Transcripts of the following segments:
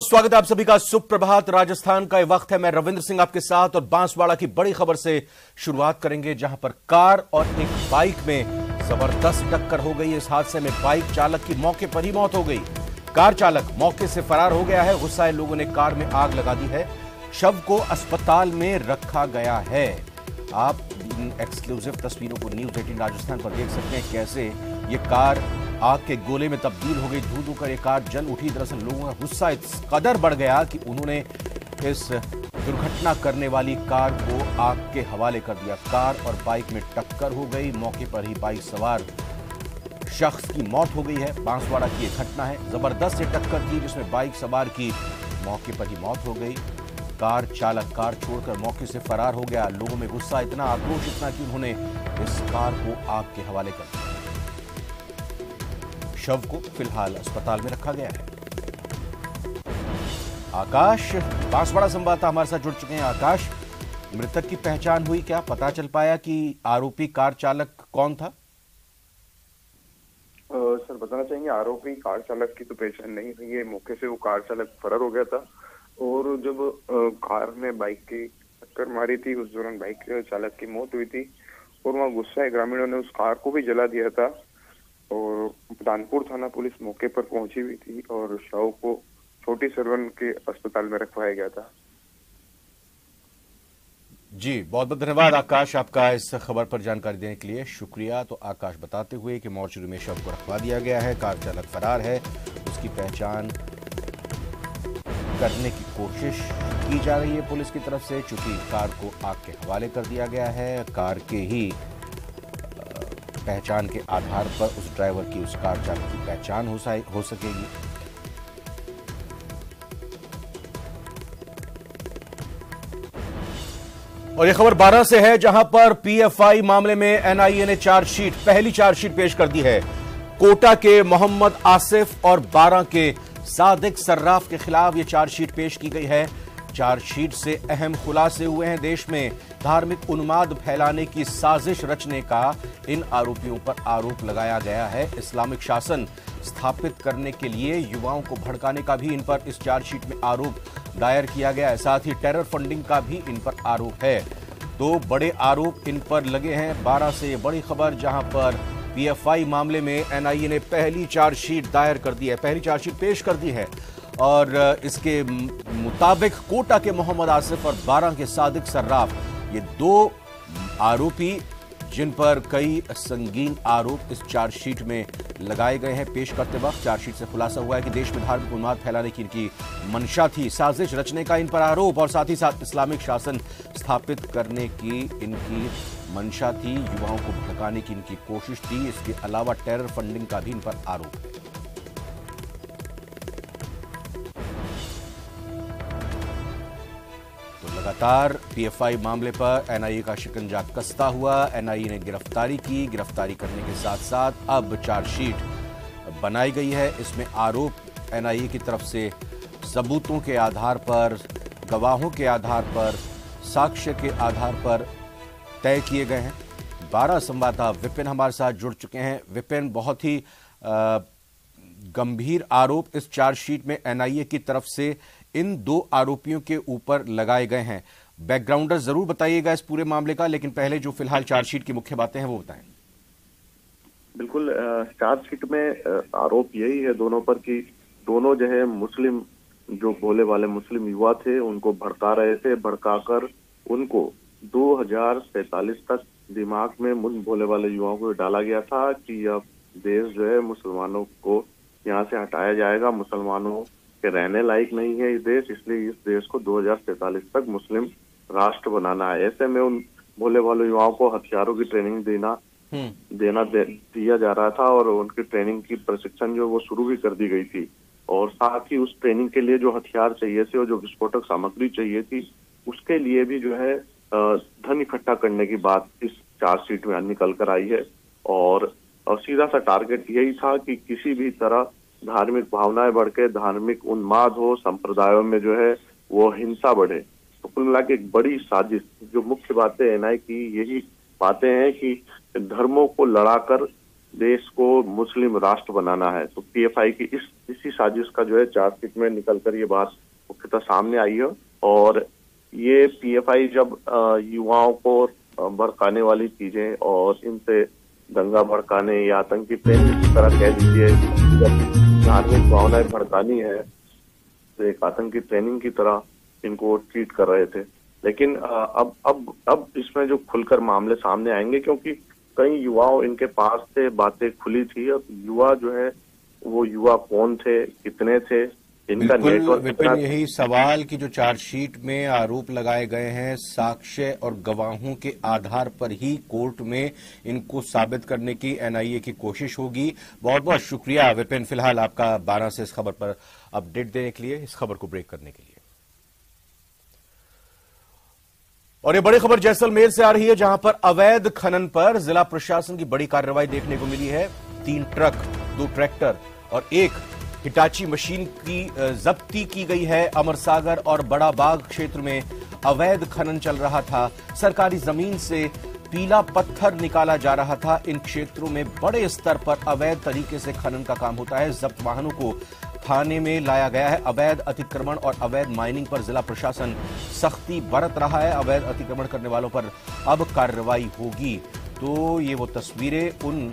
स्वागत है आप सभी का। सुप्रभात। राजस्थान का ये वक्त है। मैं रविंद्र सिंह आपके साथ और बांसवाड़ा की बड़ी खबर से शुरुआत करेंगे, जहां पर कार और एक बाइक में जबरदस्त टक्कर हो गई। इस हादसे में बाइक चालक की मौके पर ही मौत हो गई। कार चालक मौके से फरार हो गया है। गुस्साए लोगों ने कार में आग लगा दी है। शव को अस्पताल में रखा गया है। आप इन एक्सक्लूसिव तस्वीरों को न्यूज 18 राजस्थान पर देख सकते हैं, कैसे ये कार आग के गोले में तब्दील हो गई। धू धू कर ये कार जल उठी। दरअसल लोगों का गुस्सा इस कदर बढ़ गया कि उन्होंने इस दुर्घटना करने वाली कार को आग के हवाले कर दिया। कार और बाइक में टक्कर हो गई। मौके पर ही बाइक सवार शख्स की मौत हो गई है। बांसवाड़ा की एक घटना है। जबरदस्त ये टक्कर थी जिसमें बाइक सवार की मौके पर ही मौत हो गई। कार चालक कार छोड़कर मौके से फरार हो गया। लोगों में गुस्सा इतना, आक्रोश इतना कि उन्होंने इस कार को आग के हवाले कर दिया। शव को फिलहाल अस्पताल में रखा गया है। आकाश, बांसवाड़ा संवाददाता हमारे साथ जुड़ चुके हैं। आकाश, मृतक की पहचान हुई क्या? पता चल पाया कि आरोपी कार चालक कौन था? सर, बताना चाहेंगे, आरोपी कार चालक की तो पहचान नहीं हुई है। मौके से वो कार चालक फरार हो गया था और जब कार ने बाइक की टक्कर मारी थी, उस दौरान बाइक चालक की मौत हुई थी और वहाँ गुस्साए ग्रामीणों ने उस कार को भी जला दिया था और दानपुर थाना पुलिस मौके पर पहुंची हुई थी और शव को छोटी सरवन के अस्पताल में रखवाया गया था। जी, बहुत बहुत धन्यवाद आकाश, आपका इस खबर पर जानकारी देने के लिए शुक्रिया। तो आकाश बताते हुए कि मोर्चरी में शव को रखवा दिया गया है। कार चालक फरार है। उसकी पहचान करने की कोशिश की जा रही है पुलिस की तरफ से। चूंकि कार को आग के हवाले कर दिया गया है, कार के ही पहचान के आधार पर उस ड्राइवर की, उस कार चालक की पहचान हो सकेगी। और यह खबर 12 से है, जहां पर पीएफआई मामले में एनआईए ने पहली चार्जशीट पेश कर दी है। कोटा के मोहम्मद आसिफ और 12 के सादिक सर्राफ के खिलाफ यह चार्जशीट पेश की गई है। चार्जशीट से अहम खुलासे हुए हैं। देश में धार्मिक उन्माद फैलाने की साजिश रचने का इन आरोपियों पर आरोप लगाया गया है। इस्लामिक शासन स्थापित करने के लिए युवाओं को भड़काने का भी इन पर इस चार्जशीट में आरोप दायर किया गया है। साथ ही टेरर फंडिंग का भी इन पर आरोप है। दो बड़े आरोप इन पर लगे हैं। 12 से ये बड़ी खबर, जहां पर पीएफआई मामले में एनआईए ने पहली चार्जशीट दायर कर दी है, पहली चार्जशीट पेश कर दी है। और इसके मुताबिक कोटा के मोहम्मद आसिफ और 12 के सादिक सर्राफ, ये दो आरोपी जिन पर कई संगीन आरोप इस चार्जशीट में लगाए गए हैं। पेश करते वक्त चार्जशीट से खुलासा हुआ है कि देश में धार्मिक उन्माद फैलाने की इनकी मंशा थी, साजिश रचने का इन पर आरोप, और साथ ही साथ इस्लामिक शासन स्थापित करने की इनकी मंशा थी, युवाओं को भड़काने की इनकी कोशिश थी। इसके अलावा टेरर फंडिंग का भी इन पर आरोप है। लगातार पीएफआई मामले पर एनआईए का शिकंजा कसता हुआ एनआईए ने गिरफ्तारी की। गिरफ्तारी करने के साथ साथ अब चार्जशीट बनाई गई है। इसमें आरोप एनआईए की तरफ से सबूतों के आधार पर, गवाहों के आधार पर, साक्ष्य के आधार पर तय किए गए हैं। 12 संवाददाता विपिन हमारे साथ जुड़ चुके हैं। विपिन, बहुत ही गंभीर आरोप इस चार्जशीट में एनआईए की तरफ से इन दो आरोपियों के ऊपर लगाए गए हैं। बैकग्राउंडर जरूर बताइएगा इस पूरे मामले का, लेकिन पहले जो फिलहाल चार्जशीट की मुख्य बातें हैं वो बताएं। बिल्कुल, चार्जशीट में आरोप यही है दोनों पर कि दोनों जो है मुस्लिम, जो भोले वाले मुस्लिम युवा थे, उनको भड़का रहे थे। भड़काकर उनको 2047 तक दिमाग में उन भोले वाले युवाओं को डाला गया था कि यह देश जो है मुसलमानों को यहाँ से हटाया जाएगा, मुसलमानों के रहने लायक नहीं है इस देश, इसलिए इस देश को 2047 तक मुस्लिम राष्ट्र बनाना है। ऐसे में उन भोले वाले युवाओं को हथियारों की ट्रेनिंग दिया जा रहा था और उनकी ट्रेनिंग की प्रशिक्षण जो वो शुरू भी कर दी गई थी। और साथ ही उस ट्रेनिंग के लिए जो हथियार चाहिए थे और जो विस्फोटक सामग्री चाहिए थी, उसके लिए भी जो है धन इकट्ठा करने की बात इस चार्जशीट में निकल कर आई है। और सीधा सा टारगेट यही था कि किसी भी तरह धार्मिक भावनाएं बढ़ के धार्मिक उन्माद हो, संप्रदायों में जो है वो हिंसा बढ़े। तो कुल मिला के एक बड़ी साजिश, जो मुख्य बातें एनआईए की यही बातें हैं कि धर्मों को लड़ाकर देश को मुस्लिम राष्ट्र बनाना है। तो पीएफआई की इस इसी साजिश का जो है चार्जशीट में निकलकर ये बात मुख्यतः सामने आई है। और ये पीएफआई जब युवाओं को भड़काने वाली चीजें और इनसे दंगा भड़काने या आतंकी ट्रेनिंग की तरह कह दीजिए, जब धार्मिक भावनाएं भड़कानी है तो एक आतंकी ट्रेनिंग की तरह इनको ट्रीट कर रहे थे। लेकिन अब इसमें जो खुलकर मामले सामने आएंगे, क्योंकि कई युवाओं इनके पास से बातें खुली थी। अब युवा जो है वो युवा कौन थे, कितने थे, इनका नेटवर्क विपिन, यही सवाल की जो चार्जशीट में आरोप लगाए गए हैं साक्ष्य और गवाहों के आधार पर ही कोर्ट में इनको साबित करने की एनआईए की कोशिश होगी। बहुत बहुत शुक्रिया विपिन, फिलहाल आपका 12 से इस खबर पर अपडेट देने के लिए, इस खबर को ब्रेक करने के लिए। और ये बड़ी खबर जैसलमेर से आ रही है, जहां पर अवैध खनन पर जिला प्रशासन की बड़ी कार्रवाई देखने को मिली है। 3 ट्रक, 2 ट्रैक्टर और 1 हिटाची मशीन की जब्ती की गई है। अमरसागर और बड़ा बाग क्षेत्र में अवैध खनन चल रहा था। सरकारी जमीन से पीला पत्थर निकाला जा रहा था। इन क्षेत्रों में बड़े स्तर पर अवैध तरीके से खनन का काम होता है। जब्त वाहनों को थाने में लाया गया है। अवैध अतिक्रमण और अवैध माइनिंग पर जिला प्रशासन सख्ती बरत रहा है। अवैध अतिक्रमण करने वालों पर अब कार्रवाई होगी। तो ये वो तस्वीरें उन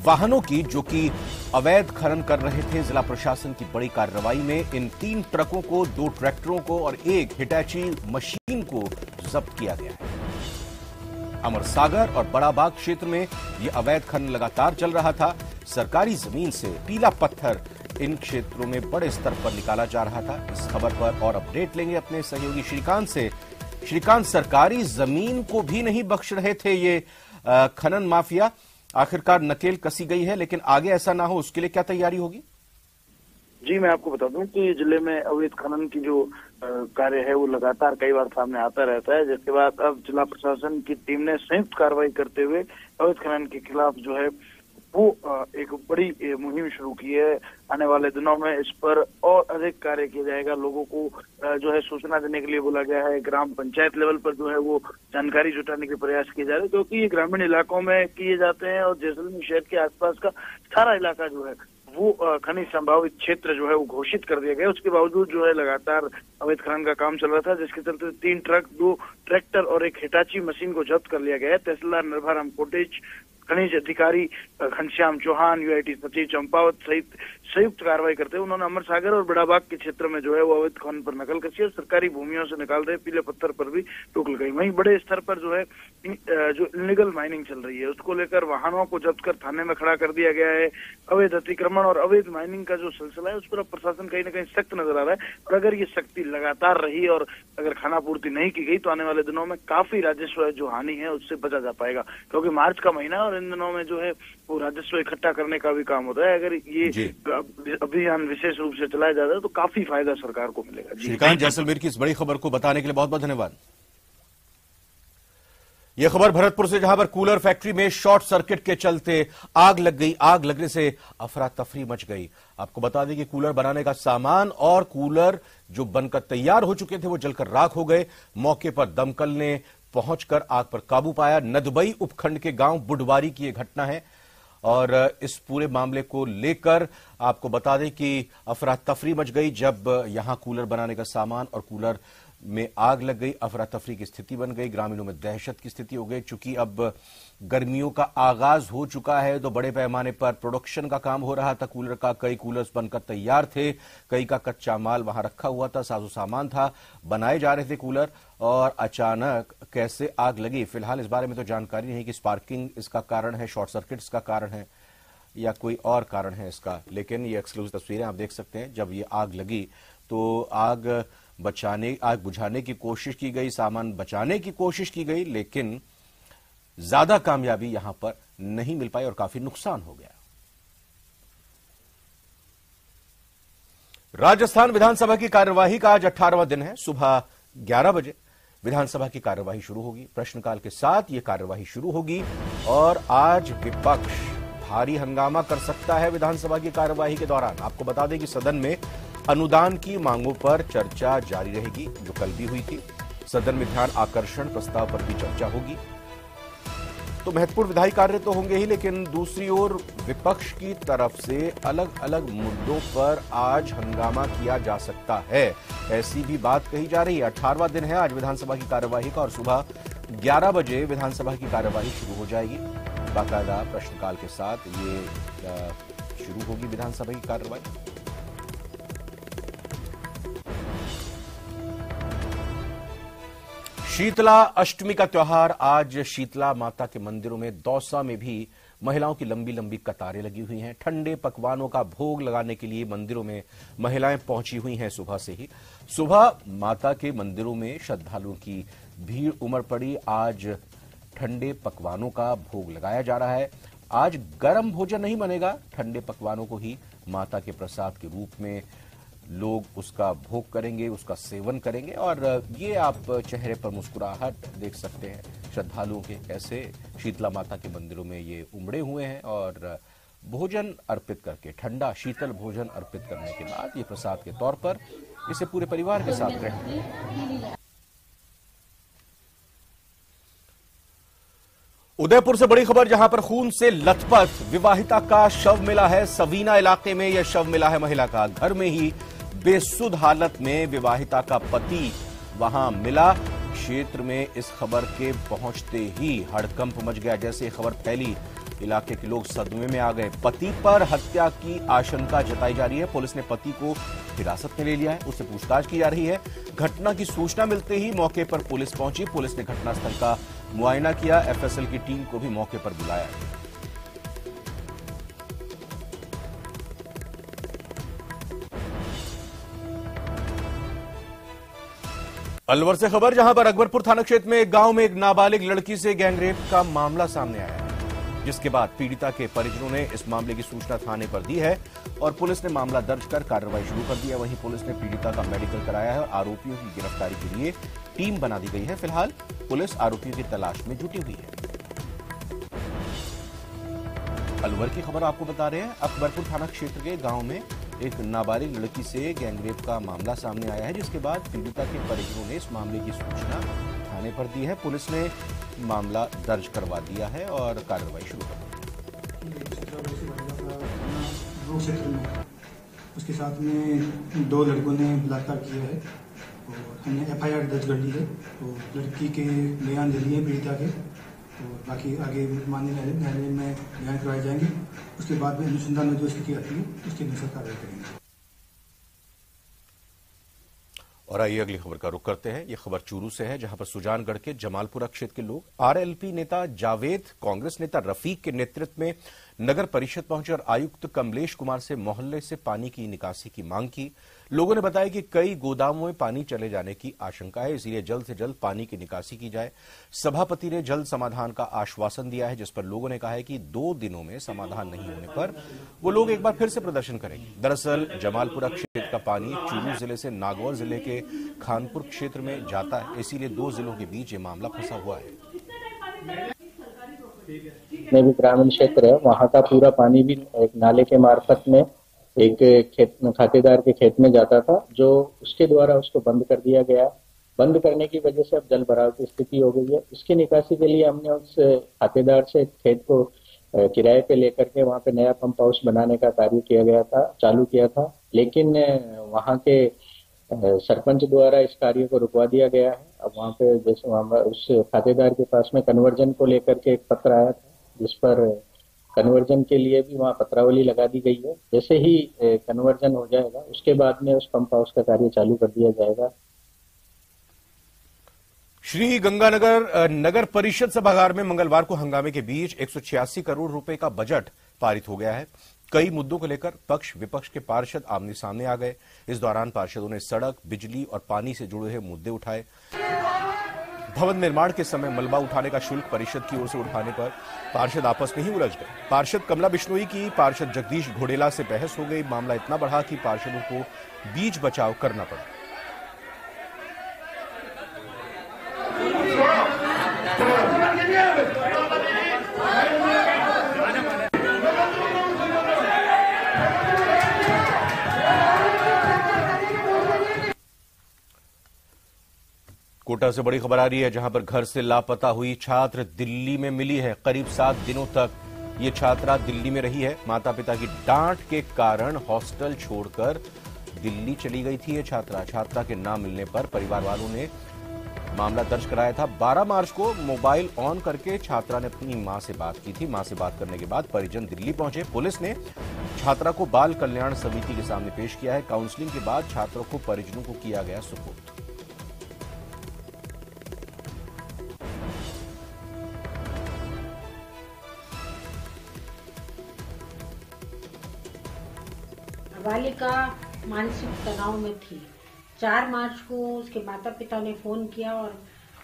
वाहनों की जो कि अवैध खनन कर रहे थे। जिला प्रशासन की बड़ी कार्रवाई में इन 3 ट्रकों को, 2 ट्रैक्टरों को और 1 हिटाची मशीन को जब्त किया गया है। अमरसागर और बड़ा बाग क्षेत्र में यह अवैध खनन लगातार चल रहा था। सरकारी जमीन से पीला पत्थर इन क्षेत्रों में बड़े स्तर पर निकाला जा रहा था। इस खबर पर और अपडेट लेंगे अपने सहयोगी श्रीकांत से। श्रीकांत, सरकारी जमीन को भी नहीं बख्श रहे थे ये खनन माफिया। आखिरकार नकेल कसी गई है, लेकिन आगे ऐसा ना हो उसके लिए क्या तैयारी होगी? जी, मैं आपको बता दूं कि जिले में अवैध खनन की जो कार्य है वो लगातार कई बार सामने आता रहता है, जिसके बाद अब जिला प्रशासन की टीम ने संयुक्त कार्रवाई करते हुए अवैध खनन के खिलाफ जो है वो एक बड़ी मुहिम शुरू की है। आने वाले दिनों में इस पर और अधिक कार्य किया जाएगा। लोगों को जो है सूचना देने के लिए बोला गया है। ग्राम पंचायत लेवल पर जो है वो जानकारी जुटाने के प्रयास किए जा रहे हैं, क्योंकि ये ग्रामीण इलाकों में किए जाते हैं और जैसलमेर शहर के आसपास का सारा इलाका जो है वो खनिज संभावित क्षेत्र जो है वो घोषित कर दिया गया। उसके बावजूद जो है लगातार अवैध खनन का काम चल रहा था, जिसके चलते 3 ट्रक, 2 ट्रैक्टर और 1 हिटाची मशीन को जब्त कर लिया गया है। तहसीलदार निर्भयराम कोटेच, खनिज अधिकारी घनश्याम चौहान, यूआईटी सचिव चंपावत सहित संयुक्त कार्रवाई करते हुए उन्होंने अमरसागर और बड़ा बाग के क्षेत्र में जो है वो अवैध खनन पर नकल कसी और सरकारी भूमियों से निकाल रहे पीले पत्थर पर भी रोक लगाई। वहीं बड़े स्तर पर जो है जो इलीगल माइनिंग चल रही है उसको लेकर वाहनों को जब्त कर थाने में खड़ा कर दिया गया है। अवैध अतिक्रमण और अवैध माइनिंग का जो सिलसिला है उस पर अब प्रशासन कहीं ना कहीं सख्त नजर आ रहा है। और अगर ये सख्ती लगातार रही और अगर खानापूर्ति नहीं की गई तो आने वाले दिनों में काफी राजस्व जो हानि है उससे बचा जा पाएगा, क्योंकि मार्च का महीना है और इन दिनों में जो है वो राजस्व इकट्ठा करने का भी काम होता है। अगर ये अभियान विशेष रूप से चलाया जाता है तो काफी फायदा सरकार को मिलेगा। श्रीकांत, जैसलमेर की इस बड़ी खबर को बताने के लिए बहुत बहुत धन्यवाद। यह खबर भरतपुर से, जहां पर कूलर फैक्ट्री में शॉर्ट सर्किट के चलते आग लग गई। आग लगने से अफरा तफरी मच गई। आपको बता दें कि कूलर बनाने का सामान और कूलर जो बनकर तैयार हो चुके थे वो जलकर राख हो गए। मौके पर दमकल ने पहुंचकर आग पर काबू पाया। नदबई उपखंड के गांव बुडवारी की यह घटना है और इस पूरे मामले को लेकर आपको बता दें कि अफरा तफरी मच गई जब यहां कूलर बनाने का सामान और कूलर में आग लग गई। अफरा तफरी की स्थिति बन गई। ग्रामीणों में दहशत की स्थिति हो गई। चूंकि अब गर्मियों का आगाज हो चुका है तो बड़े पैमाने पर प्रोडक्शन का काम हो रहा था कूलर का। कई कूलर्स बनकर तैयार थे, कई का कच्चा माल वहां रखा हुआ था, साजो सामान था, बनाए जा रहे थे कूलर, और अचानक कैसे आग लगी फिलहाल इस बारे में तो जानकारी नहीं कि स्पार्किंग इसका कारण है, शॉर्ट सर्किट इसका कारण है या कोई और कारण है इसका। लेकिन ये एक्सक्लूसिव तस्वीरें आप देख सकते हैं। जब ये आग लगी तो आग बुझाने की कोशिश की गई, सामान बचाने की कोशिश की गई, लेकिन ज्यादा कामयाबी यहां पर नहीं मिल पाई और काफी नुकसान हो गया। राजस्थान विधानसभा की कार्यवाही का आज 18वां दिन है। सुबह 11 बजे विधानसभा की कार्यवाही शुरू होगी। प्रश्नकाल के साथ यह कार्यवाही शुरू होगी और आज विपक्ष भारी हंगामा कर सकता है विधानसभा की कार्यवाही के दौरान। आपको बता दें कि सदन में अनुदान की मांगों पर चर्चा जारी रहेगी, जो कल भी हुई थी। सदन में ध्यान आकर्षण प्रस्ताव पर भी चर्चा होगी। तो महत्वपूर्ण विधायी कार्य तो होंगे ही, लेकिन दूसरी ओर विपक्ष की तरफ से अलग अलग मुद्दों पर आज हंगामा किया जा सकता है, ऐसी भी बात कही जा रही है। 18वां दिन है आज विधानसभा की कार्यवाही का और सुबह 11 बजे विधानसभा की कार्यवाही शुरू हो जाएगी। बाकायदा प्रश्नकाल के साथ ये शुरू होगी विधानसभा की कार्यवाही। शीतला अष्टमी का त्योहार आज शीतला माता के मंदिरों में दौसा में भी महिलाओं की लंबी लंबी कतारें लगी हुई हैं। ठंडे पकवानों का भोग लगाने के लिए मंदिरों में महिलाएं पहुंची हुई हैं सुबह से ही। सुबह माता के मंदिरों में श्रद्धालुओं की भीड़ उमड़ पड़ी। आज ठंडे पकवानों का भोग लगाया जा रहा है। आज गर्म भोजन नहीं बनेगा, ठंडे पकवानों को ही माता के प्रसाद के रूप में लोग उसका भोग करेंगे, उसका सेवन करेंगे। और ये आप चेहरे पर मुस्कुराहट देख सकते हैं श्रद्धालुओं के, कैसे शीतला माता के मंदिरों में ये उमड़े हुए हैं और भोजन अर्पित करके, ठंडा शीतल भोजन अर्पित करने के बाद ये प्रसाद के तौर पर इसे पूरे परिवार के साथ ग्रहण। उदयपुर से बड़ी खबर, जहां पर खून से लथपथ विवाहिता का शव मिला है। सवीना इलाके में यह शव मिला है महिला का। घर में ही बेसुध हालत में विवाहिता का पति वहां मिला। क्षेत्र में इस खबर के पहुंचते ही हड़कंप मच गया। जैसे खबर फैली, इलाके के लोग सदमे में आ गए। पति पर हत्या की आशंका जताई जा रही है। पुलिस ने पति को हिरासत में ले लिया है, उससे पूछताछ की जा रही है। घटना की सूचना मिलते ही मौके पर पुलिस पहुंची। पुलिस ने घटनास्थल का मुआयना किया। एफएसएल की टीम को भी मौके पर बुलाया। अलवर से खबर, जहां पर अकबरपुर थाना क्षेत्र में एक गांव में एक नाबालिग लड़की से गैंगरेप का मामला सामने आया है, जिसके बाद पीड़िता के परिजनों ने इस मामले की सूचना थाने पर दी है और पुलिस ने मामला दर्ज कर कार्रवाई शुरू कर दी है। वहीं पुलिस ने पीड़िता का मेडिकल कराया है और आरोपियों की गिरफ्तारी के लिए टीम बना दी गई है। फिलहाल पुलिस आरोपियों की तलाश में जुटी हुई है। अलवर की खबर आपको बता रहे हैं। अकबरपुर थाना क्षेत्र के गांव में एक नाबालिग लड़की से गैंगरेप का मामला सामने आया है, जिसके बाद पीड़िता के परिजनों ने इस मामले की सूचना थाने पर दी है। पुलिस ने मामला दर्ज करवा दिया है और कार्रवाई शुरू कर दी। उसके साथ में 2 लड़कों ने बलात्कार किया है और हमने एफआईआर दर्ज कर ली है। तो लड़की के बयान दे दिए पीड़िता के, तो बाकी आगे माननीय न्यायालय में बयान करवाए जाएंगे। उसके बाद में अनुसंधान में जो स्थिति आती है उसके अनुसार कार्रवाई करेंगे। और आइए अगली खबर का रुख करते हैं। यह खबर चूरू से है, जहां पर सुजानगढ़ के जमालपुरा क्षेत्र के लोग आरएलपी नेता जावेद, कांग्रेस नेता रफीक के नेतृत्व में नगर परिषद पहुंचे और आयुक्त कमलेश कुमार से मोहल्ले से पानी की निकासी की मांग की। लोगों ने बताया कि कई गोदामों में पानी चले जाने की आशंका है, इसलिए जल्द से जल्द पानी की निकासी की जाए। सभापति ने जल्द समाधान का आश्वासन दिया है, जिस पर लोगों ने कहा है कि 2 दिनों में समाधान नहीं होने पर वो लोग एक बार फिर से प्रदर्शन करेंगे। दरअसल जमालपुरा क्षेत्र का पानी चूरू जिले से नागौर जिले के खानपुर क्षेत्र में जाता है, इसीलिए 2 जिलों के बीच ये मामला फंसा हुआ है। में भी ग्रामीण क्षेत्र है, वहाँ का पूरा पानी भी एक नाले के मार्फत में एक खेत खातेदार के खेत में जाता था, जो उसके द्वारा उसको बंद कर दिया गया। बंद करने की वजह से अब जल भराव की स्थिति हो गई है। इसकी निकासी के लिए हमने उस खातेदार से खेत को किराए पे लेकर के वहाँ पे नया पंप हाउस बनाने का कार्य किया गया था, चालू किया था, लेकिन वहाँ के सरपंच द्वारा इस कार्य को रुकवा दिया गया है। अब वहाँ पे जैसे उस खातेदार के पास में कन्वर्जन को लेकर के एक पत्र आया था, जिस पर कन्वर्जन के लिए भी वहाँ पत्रावली लगा दी गई है। जैसे ही कन्वर्जन हो जाएगा उसके बाद में उस पंप हाउस का कार्य चालू कर दिया जाएगा। श्री गंगानगर नगर परिषद सभागार में मंगलवार को हंगामे के बीच 186 करोड़ रुपए का बजट पारित हो गया है। कई मुद्दों को लेकर पक्ष विपक्ष के पार्षद आमने सामने आ गए। इस दौरान पार्षदों ने सड़क, बिजली और पानी से जुड़े हुए मुद्दे उठाए। भवन निर्माण के समय मलबा उठाने का शुल्क परिषद की ओर से उठाने पर पार्षद आपस में ही उलझ गए। पार्षद कमला बिश्नोई की पार्षद जगदीश घोडेला से बहस हो गई। मामला इतना बढ़ा कि पार्षदों को बीच बचाव करना पड़ा। कोटा से बड़ी खबर आ रही है, जहां पर घर से लापता हुई छात्र दिल्ली में मिली है। करीब 7 दिनों तक ये छात्रा दिल्ली में रही है। माता पिता की डांट के कारण हॉस्टल छोड़कर दिल्ली चली गई थी ये छात्रा के ना मिलने पर परिवार वालों ने मामला दर्ज कराया था। 12 मार्च को मोबाइल ऑन करके छात्रा ने अपनी मां से बात की थी। मां से बात करने के बाद परिजन दिल्ली पहुंचे। पुलिस ने छात्रा को बाल कल्याण समिति के सामने पेश किया है। काउंसलिंग के बाद छात्रों को परिजनों को किया गया सुपुर्द। बालिका मानसिक तनाव में थी। 4 मार्च को उसके माता पिता ने फोन किया और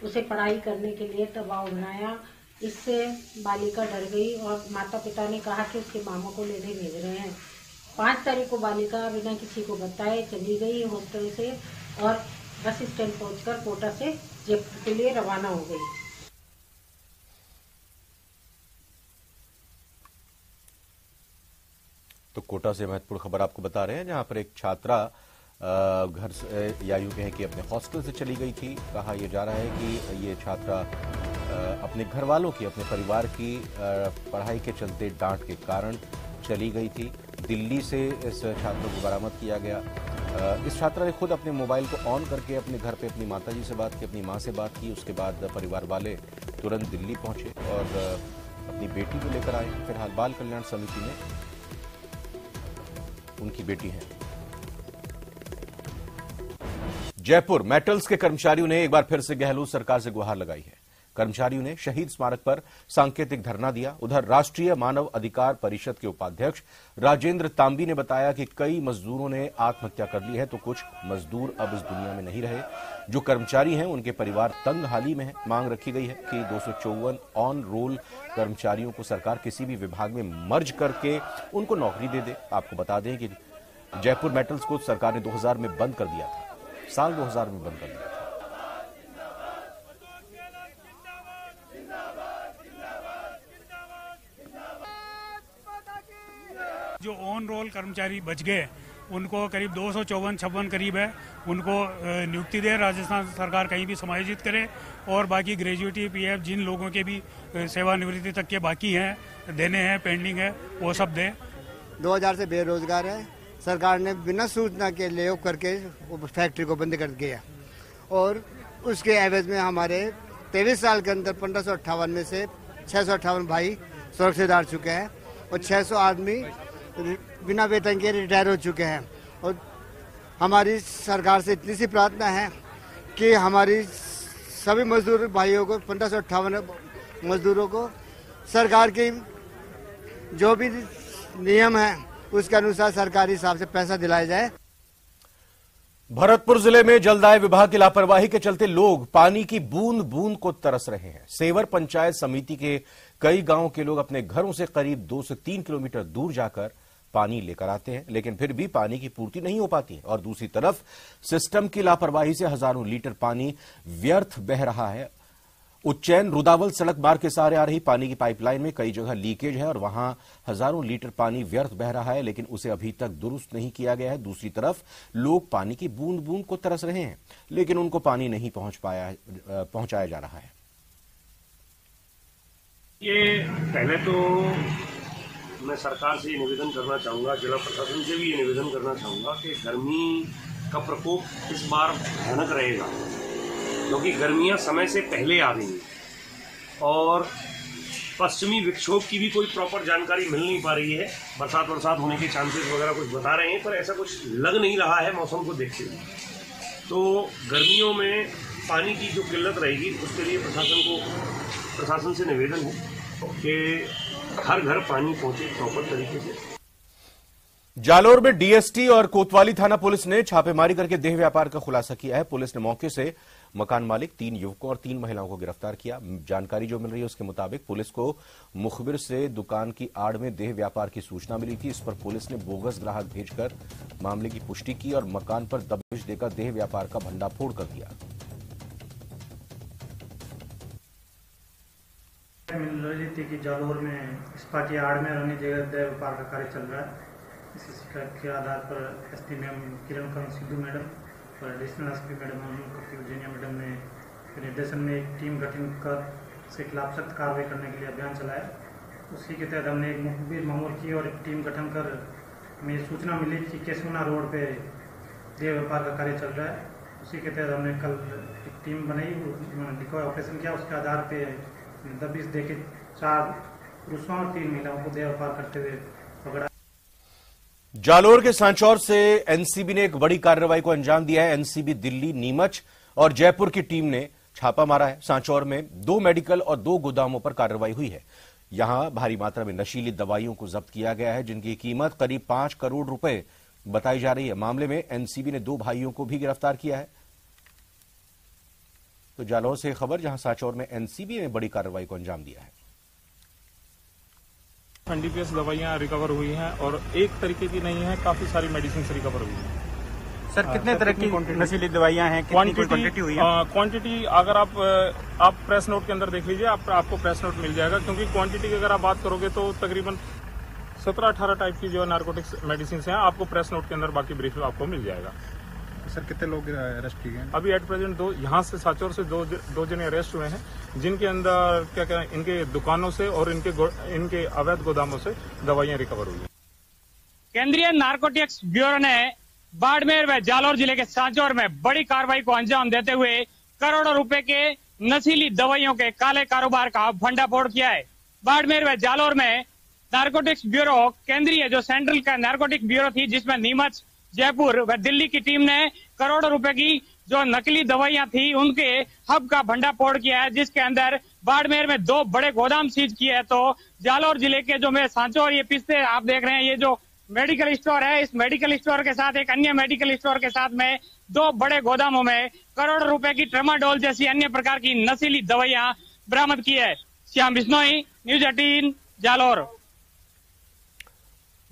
उसे पढ़ाई करने के लिए दबाव बनाया। इससे बालिका डर गई और माता पिता ने कहा कि उसके मामा को लेने भेज रहे हैं। 5 तारीख को बालिका बिना किसी को बताए चली गई हॉस्टल से और बस स्टैंड पहुंचकर कोटा से जयपुर के लिए रवाना हो गई। तो कोटा से महत्वपूर्ण खबर आपको बता रहे हैं, जहां पर एक छात्रा घर से या यूं कहें कि अपने हॉस्टल से चली गई थी। कहा यह जा रहा है कि ये छात्रा अपने घर वालों की, अपने परिवार की पढ़ाई के चलते डांट के कारण चली गई थी। दिल्ली से इस छात्रा को बरामद किया गया। इस छात्रा ने खुद अपने मोबाइल को ऑन करके अपने घर पे अपनी माताजी से बात की, अपनी मां से बात की। उसके बाद परिवार वाले तुरंत दिल्ली पहुंचे और अपनी बेटी को लेकर आए। फिलहाल बाल कल्याण समिति में उनकी बेटी है। जयपुर मेटल्स के कर्मचारियों ने एक बार फिर से गहलोत सरकार से गुहार लगाई है। कर्मचारियों ने शहीद स्मारक पर सांकेतिक धरना दिया। उधर राष्ट्रीय मानव अधिकार परिषद के उपाध्यक्ष राजेंद्र तांबी ने बताया कि कई मजदूरों ने आत्महत्या कर ली है, तो कुछ मजदूर अब इस दुनिया में नहीं रहे। जो कर्मचारी हैं उनके परिवार तंग हाली में है। मांग रखी गई है कि 254 ऑन रोल कर्मचारियों को सरकार किसी भी विभाग में मर्ज करके उनको नौकरी दे दे। आपको बता दें कि जयपुर मेटल्स को सरकार ने 2000 में बंद कर दिया था। साल 2000 में बंद कर दिया था। जो ऑन रोल कर्मचारी बच गए उनको करीब 254 करीब है, उनको नियुक्ति दे राजस्थान सरकार, कहीं भी समायोजित करे। और बाकी ग्रेजुएटी पीएफ जिन लोगों के भी सेवानिवृत्ति तक के बाकी हैं, देने हैं, पेंडिंग है, वो सब दे। 2000 से बेरोजगार है। सरकार ने बिना सूचना के ले ऑफ करके फैक्ट्री को बंद कर दिया और उसके एवज में हमारे 23 साल के अंदर 1558 में से 658 भाई सुरक्षित हार चुके हैं और 600 आदमी बिना वेतन के रिटायर हो चुके हैं। और हमारी सरकार से इतनी सी प्रार्थना है कि हमारी सभी मजदूर भाइयों को 1558 मजदूरों को सरकार की जो भी नियम है उसके अनुसार सरकारी हिसाब से पैसा दिलाया जाए। भरतपुर जिले में जलदाय विभाग की लापरवाही के चलते लोग पानी की बूंद बूंद को तरस रहे हैं। सेवर पंचायत समिति के कई गांवों के लोग अपने घरों से करीब 2 से 3 किलोमीटर दूर जाकर पानी लेकर आते हैं, लेकिन फिर भी पानी की पूर्ति नहीं हो पाती है। और दूसरी तरफ सिस्टम की लापरवाही से हजारों लीटर पानी व्यर्थ बह रहा है। उज्जैन रुदावल सड़क मार्ग के सहारे आ रही पानी की पाइपलाइन में कई जगह लीकेज है और वहां हजारों लीटर पानी व्यर्थ बह रहा है, लेकिन उसे अभी तक दुरुस्त नहीं किया गया है। दूसरी तरफ लोग पानी की बूंद बूंद को तरस रहे हैं, लेकिन उनको पानी नहीं पहुंचाया जा रहा है। ये पहले तो मैं सरकार से ये निवेदन करना चाहूँगा, जिला प्रशासन से भी ये निवेदन करना चाहूँगा कि गर्मी का प्रकोप इस बार भयानक रहेगा, क्योंकि गर्मियाँ समय से पहले आ रही हैं और पश्चिमी विक्षोभ की भी कोई प्रॉपर जानकारी मिल नहीं पा रही है। बरसात होने के चांसेस वगैरह कुछ बता रहे हैं, पर ऐसा कुछ लग नहीं रहा है मौसम को देखते हुए। तो गर्मियों में पानी की जो किल्लत रहेगी उसके लिए प्रशासन से निवेदन है कि हर घर पानी पहुंचे प्रॉपर तरीके से। जालोर में डीएसटी और कोतवाली थाना पुलिस ने छापेमारी करके देह व्यापार का खुलासा किया है। पुलिस ने मौके से मकान मालिक, 3 युवकों और 3 महिलाओं को गिरफ्तार किया। जानकारी जो मिल रही है उसके मुताबिक पुलिस को मुखबिर से दुकान की आड़ में देह व्यापार की सूचना मिली थी। इस पर पुलिस ने बोगस ग्राहक भेजकर मामले की पुष्टि की और मकान पर दबिश देकर देह व्यापार का भंडाफोड़ कर दिया। मिल रही थी कि जालोर में इस्पात की आड़ में अन्य जगह देह व्यापार का कार्य चल रहा है। इसी शिकायत के आधार पर SP ma'am Kiran Sidhu madam और additional SP madam Kapil Jainiya madam ने के निर्देशन में एक टीम गठन कर उसके खिलाफ सख्त कार्रवाई करने के लिए अभियान चलाया। उसी के तहत हमने एक मुखबिर मामूल की और एक टीम गठन कर हमें सूचना मिली कि केसमुना रोड पे देह व्यापार का कार्य चल रहा है। उसी के तहत हमने कल एक टीम बनाई, डिकॉय ऑपरेशन किया। उसके आधार पे दबिश देके 4 पुरुषों और 3 महिलाओं को देह व्यापार करते हुए पकड़ा। जालोर के सांचौर से एनसीबी ने एक बड़ी कार्रवाई को अंजाम दिया है। एनसीबी दिल्ली, नीमच और जयपुर की टीम ने छापा मारा है। सांचौर में 2 मेडिकल और 2 गोदामों पर कार्रवाई हुई है। यहां भारी मात्रा में नशीली दवाइयों को जब्त किया गया है, जिनकी कीमत करीब 5 करोड़ रुपए बताई जा रही है। मामले में एनसीबी ने 2 भाइयों को भी गिरफ्तार किया है। तो जालौर से खबर, जहां सांचौर में एनसीबी ने बड़ी कार्रवाई को अंजाम दिया है। एनडीपीएस दवाइयां रिकवर हुई हैं और एक तरीके की नहीं है, काफी सारी मेडिसिन रिकवर हुई है। सर, कितने तरह की नशीली दवाइयां हैं, क्वांटिटी हुई है? क्वांटिटी अगर आप प्रेस नोट के अंदर देख लीजिए, आपको प्रेस नोट मिल जाएगा। क्योंकि क्वांटिटी की अगर आप बात करोगे तो तकरीबन 17-18 टाइप की जो नारकोटिक्स मेडिसिन हैं, आपको प्रेस नोट के अंदर बाकी ब्रीफ आपको मिल जाएगा। सर, कितने लोग अरेस्ट किए हैं? अभी एट प्रेजेंट 2 यहाँ से सांचौर से 2 जने अरेस्ट हुए हैं, जिनके अंदर क्या कहते हैं, इनके दुकानों से और इनके अवैध गोदामों से दवाइयां रिकवर हुई हैं। केंद्रीय नारकोटिक्स ब्यूरो ने बाड़मेर व जालौर जिले के सांचौर में बड़ी कार्रवाई को अंजाम देते हुए करोड़ों रुपए के नशीली दवाइयों के काले कारोबार का भंडाफोड़ किया है। बाड़मेर व जालौर में नारकोटिक्स ब्यूरो, केंद्रीय जो सेंट्रल का नारकोटिक्स ब्यूरो थी, जिसमें नीमच, जयपुर व दिल्ली की टीम ने करोड़ों रुपए की जो नकली दवाइयां थी उनके हब का भंडाफोड़ किया है, जिसके अंदर बाड़मेर में 2 बड़े गोदाम सीज किए हैं। तो जालौर जिले के जो मैं सांचौर, ये पिछले आप देख रहे हैं, ये जो मेडिकल स्टोर है, इस मेडिकल स्टोर के साथ एक अन्य मेडिकल स्टोर के साथ में 2 बड़े गोदामों में करोड़ों रुपए की ट्रेमाडोल जैसी अन्य प्रकार की नशीली दवाइयां बरामद की है। श्याम बिश्नोई, न्यूज 18, जालौर।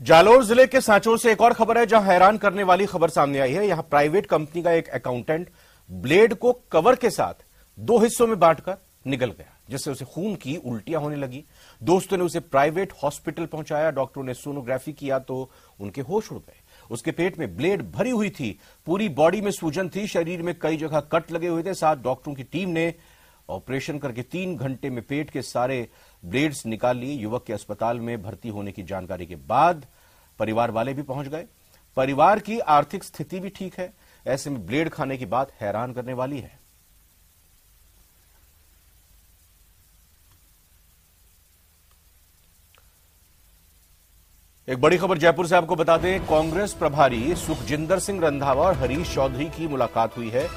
जालौर जिले के सांचौर से एक और खबर है, जहां हैरान करने वाली खबर सामने आई है। यहां प्राइवेट कंपनी का एक अकाउंटेंट ब्लेड को कवर के साथ 2 हिस्सों में बांटकर निकल गया, जिससे उसे खून की उल्टियां होने लगी। दोस्तों ने उसे प्राइवेट हॉस्पिटल पहुंचाया। डॉक्टरों ने सोनोग्राफी किया तो उनके होश उड़ गए। उसके पेट में ब्लेड भरी हुई थी, पूरी बॉडी में सूजन थी, शरीर में कई जगह कट लगे हुए थे। साथ डॉक्टरों की टीम ने ऑपरेशन करके 3 घंटे में पेट के सारे ब्लेड्स निकाल लिए। युवक के अस्पताल में भर्ती होने की जानकारी के बाद परिवार वाले भी पहुंच गए। परिवार की आर्थिक स्थिति भी ठीक है, ऐसे में ब्लेड खाने की बात हैरान करने वाली है। एक बड़ी खबर जयपुर से आपको बता दें, कांग्रेस प्रभारी सुखजिंदर सिंह रंधावा और हरीश चौधरी की मुलाकात हुई है।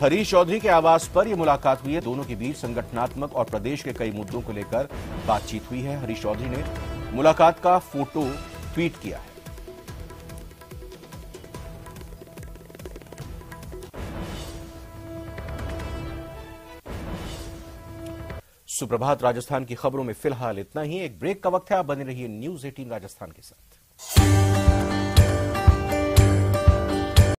हरीश चौधरी के आवास पर यह मुलाकात हुई है। दोनों के बीच संगठनात्मक और प्रदेश के कई मुद्दों को लेकर बातचीत हुई है। हरीश चौधरी ने मुलाकात का फोटो ट्वीट किया है। सुप्रभात राजस्थान की खबरों में फिलहाल इतना ही। एक ब्रेक का वक्त है, आप बने रहिए न्यूज 18 राजस्थान के साथ।